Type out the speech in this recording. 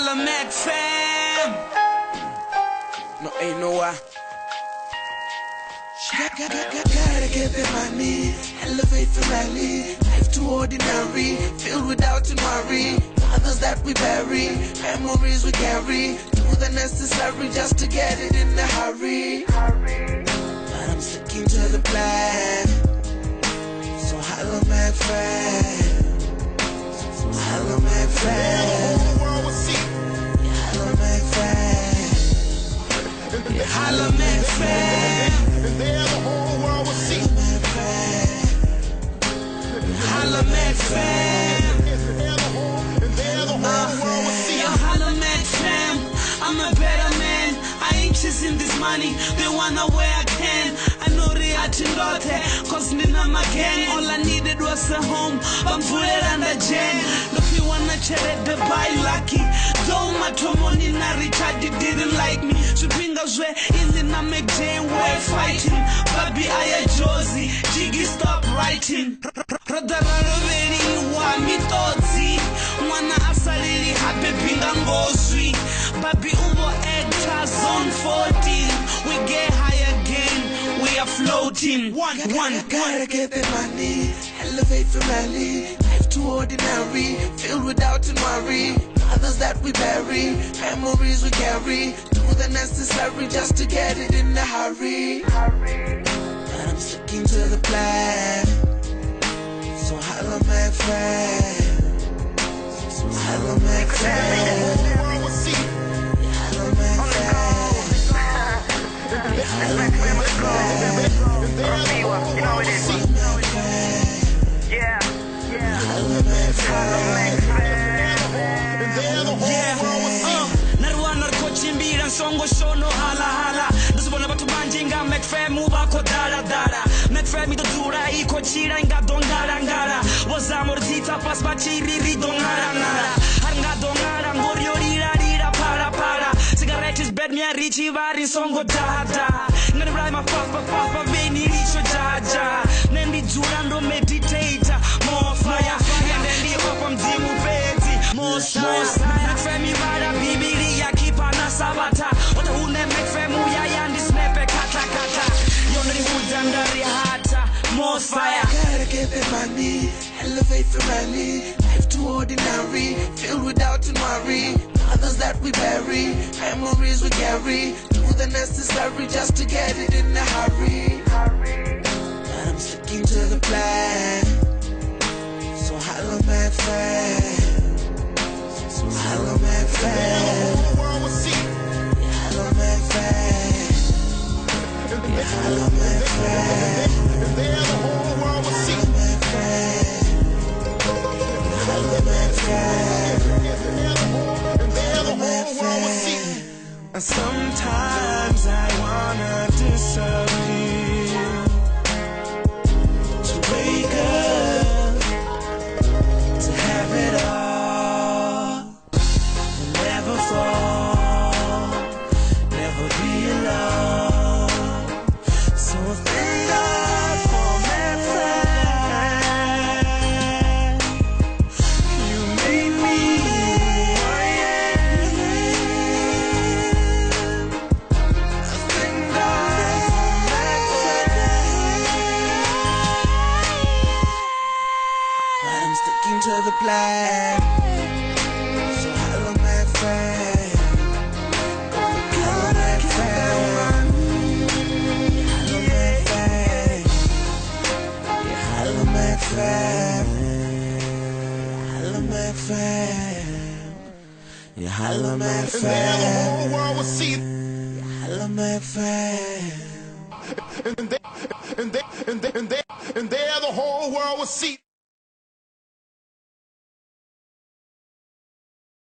Holla Mac fam. No, ain't no why. Gotta get the money, elevate the rally. Life too ordinary, filled without tomorrow. Others that we bury, memories we carry. Do the necessary just to get it in a hurry. But I'm sticking to the plan. So holla Mac fam. So holla Mac fam. Holla Mac fam. Holla Mac fam. And there the whole world will see. Holla Mac fam. And there the whole world will see. Yo, holla Mac fam. I'm a better man. I ain't chasing this money. They wanna where I can. I know they are chindote, cause nina my gang. All I needed was a home. I'm full and a jam. Look, you wanna chere the buy lucky. Though my tomoni na Richard didn't like me. Shupinga zwe in na make jam. We're fighting. Baby, I a Josie. Jiggy, stop writing. Radararobeni wa mitotsi. Mwana asalili happy pinga ngozwi. Baby, ubo extra zone 14. We get high again. We are floating. Gotta get the money, elevate the rally. Life too ordinary, filled without tomorrow. Others that we bury, memories we carry. Do the necessary just to get it in a hurry. But I'm sticking to the plan. So holla Mac fam. So holla Mac fam. Holla Mac fam. Holla Mac fam. You know it is. Yeah. Holla Mac fam. Naruana songo shono hala hala. Nusibona batu banjinga Mac fam ubako dara dara. Mac fam ito dura iko chira inga dongara ngara. Wazamor zita pas bachiri ridongara ngara. Haranga dongara ngorio rira rira para para. Cigarettes bed me a richi vari songo da da. Ngani rhyme a papa veni richo jaja. Nendi jurando meditator more fire. And then the up on dimu peti more Mac fam ibada bibilia kipana sabata. Ota une Mac fam uya yandi snepe kata kata. Yonri udandari hata more fire. Gotta get the money, elevate the rally. Life too ordinary, filled without tomorrow. Others that we bury, memories we carry. Do the necessary just to get it in a hurry. But I'm sticking to the plan. So holla Mac fam. So holla Mac fam. Holla Mac fam. Holla Mac fam. Sometimes I wanna disappear, to wake up, to have it all, and never fall, never be alone. So thank God for Mac fam. You made me who I am. I'm sticking to the plan. So holla Mac fam. Holla Mac fam. Holla Mac fam. Holla Mac fam. Holla Mac fam. Holla Mac fam. And there the whole world will see. Holla Mac fam. And there the whole world will see.